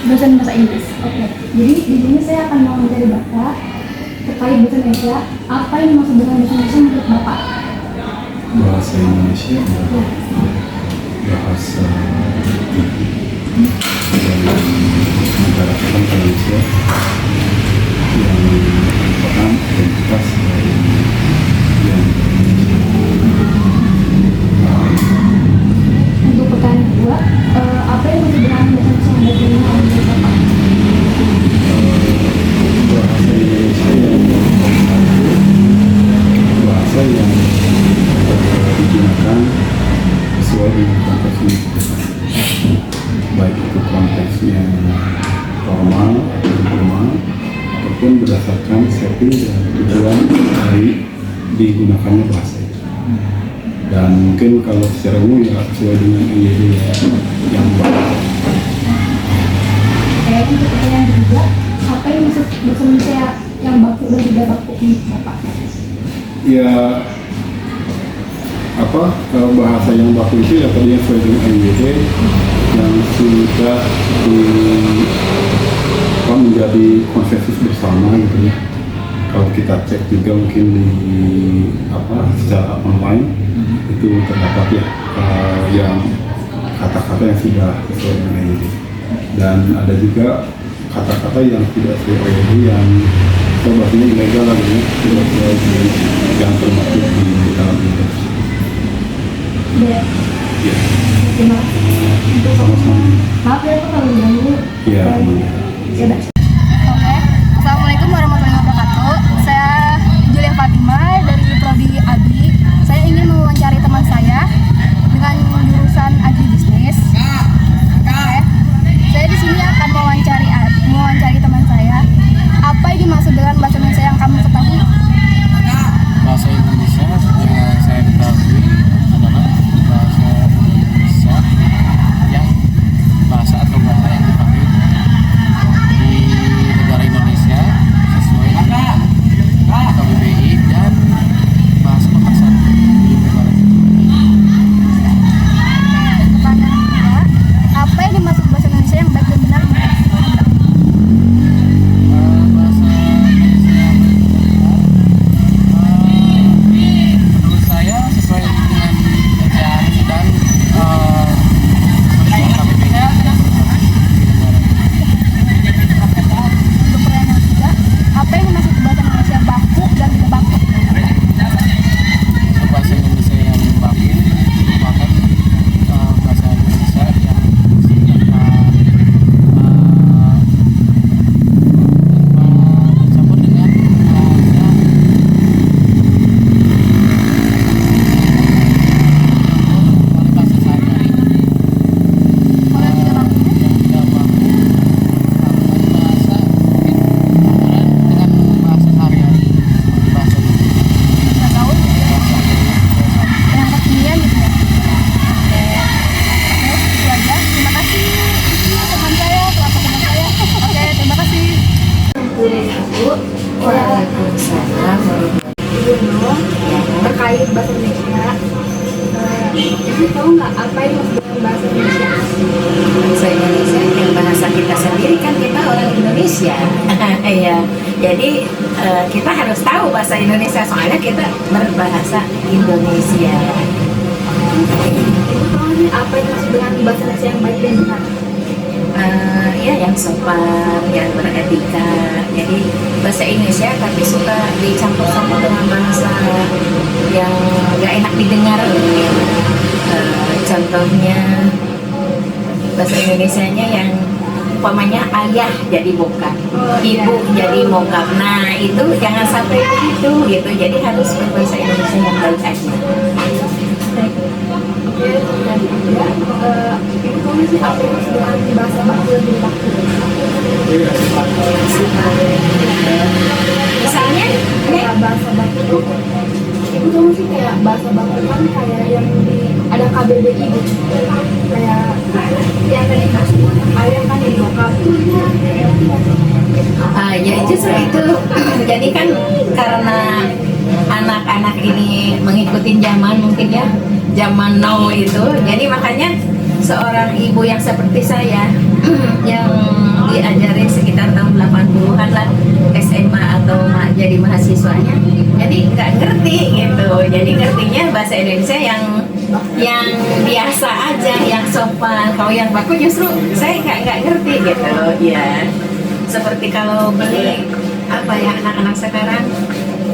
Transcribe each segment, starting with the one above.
bahasa Inggris. Oke. Jadi di sini saya akan mau mencari Bapak terkait bahasa Indonesia. Apa yang dimaksud dengan bahasa Indonesia menurut Bapak? Bahasa Indonesia adalah bahasa dari negara Indonesia yang merupakan identitas dari yang Untuk pertanyaan kedua, apa yang dimaksud dengan bahasa Indonesia yang baik menurut Bapak? bahasa Indonesia yang bahasa yang digunakan sesuai dengan konteks lingkungan, baik itu konteksnya formal atau informal ataupun berdasarkan setting dan tujuan dari digunakannya bahasa itu. Dan mungkin kalau secara umum ya sesuai dengan IED yang baik. Untuk pertanyaan kedua, apa yang dimaksud bahasa Indonesia yang baku dan tidak baku menurut Bapak? Ya bahasa yang baku itu ya tadi yang sesuai dengan IED yang sudah menjadi konsensus bersama gitu ya. Kalau kita cek juga mungkin di secara online itu terdapat ya yang kata-kata yang sudah sesuai dengan IED, dan ada juga kata-kata yang tidak sesuai IED yang bahasanya ilegal lagi ya, tidak sesuai yang termasuk di dalam Indonesia. Ya. Ya. Terima kasih. Sama-sama. Maaf ya Pak kalau mengganggu. Ya. Ya, Mbak. Oke, Assalamualaikum warahmatullahi wabarakatuh. Saya Julia Fatima dari Prodi ABI. Saya ingin mewawancari teman saya dengan jurusan agribisnis. Oke, saya di sini akan mewawancari teman saya. Apa yang dimaksud dengan bahasa Indonesia yang kamu ketahui? Bahasa Indonesia yang saya ketahui adalah bahasa Indonesia yang bahasa atau bahasa yang dipakai di negara Indonesia sesuai dengan KBBI dan bahasa pemersatu di negara Indonesia. Pertanyaan kedua, apa yang dimaksud bahasa Indonesia yang baik dan benar? Bahasa Indonesia yang menurut saya sesuai dengan ejaan dan KBBI dan Untuk pertanyaan ketiga, apa yang dimaksud bahasa Indonesia baku dan tidak baku? bahasa Indonesia yang baku merupakan bahasa Indonesia yang tercampur dengan bahasa sehari-hari. Kalau yang tidak baku, Yang tidak baku bahasa dengan bahasa sehari-hari seperti bahasa nggak tahu gitu ya. Yang kekinian gitu ya. Oke, itu aja. Terima kasih teman saya, kelompok teman saya. Oke, terima kasih. Waalaikumsalam Terkait bahasa Indonesia, Ibu tahu nggak apa yang dimaksud dengan bahasa Indonesia? bahasa Indonesia yang bahasa kita sendiri, kan kita orang Indonesia. Ya, jadi kita harus tahu bahasa Indonesia soalnya kita berbahasa Indonesia. Ibu tahu nih apa yang dimaksud dengan bahasa Indonesia yang baik dan benar? Ya, yang sopan, yang beretika. Jadi bahasa Indonesia tapi suka dicampur-campur dengan bahasa yang gak enak didengar. Contohnya bahasa Indonesianya yang umpamanya ayah jadi bokap, ibu jadi mokap. Nah itu jangan sampai begitu gitu. Jadi harus berbahasa Indonesia yang baik aja. Oke, dan juga Ibu tahu nggak sih apa yang dimaksud dengan bahasa baku dan tidak baku? Misalnya, Kayak bahasa baku itu, Ibu tahu nggak sih kayak bahasa baku kan kayak yang ada KBBI gitu, kayak yang tadi ayah kan jadi bokap. ya justru itu. Jadi kan karena anak-anak ini mengikuti zaman mungkin ya, zaman now itu, jadi makanya seorang ibu yang seperti saya yang diajarin sekitar tahun 80-an lah SMA atau jadi mahasiswanya, jadi nggak ngerti gitu. Jadi ngertinya bahasa Indonesia yang biasa aja, yang sopan. Kalau yang baku justru saya nggak ngerti gitu ya. Seperti kalau beli apa ya, anak-anak sekarang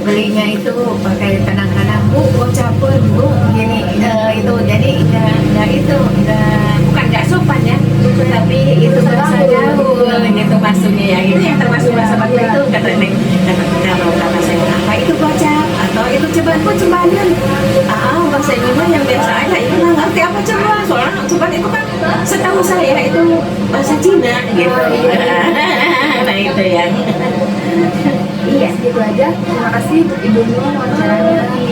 belinya itu pakai kadang-kadang bu gocapen bu gini itu, jadi bukan nggak sopan ya, tapi itu bahasa jauh gitu maksudnya ya. Itu yang termasuk bahasa baku itu kalau kata saya apa itu gocap atau itu coba cembanin, bahasa Indonesia yang biasa aja itu nggak ngerti apa coba, soalnya coba itu kan setahu saya itu bahasa Cina gitu. Nah itu yang Iya, gitu aja. Terima kasih Ibu Nur wawancaranya.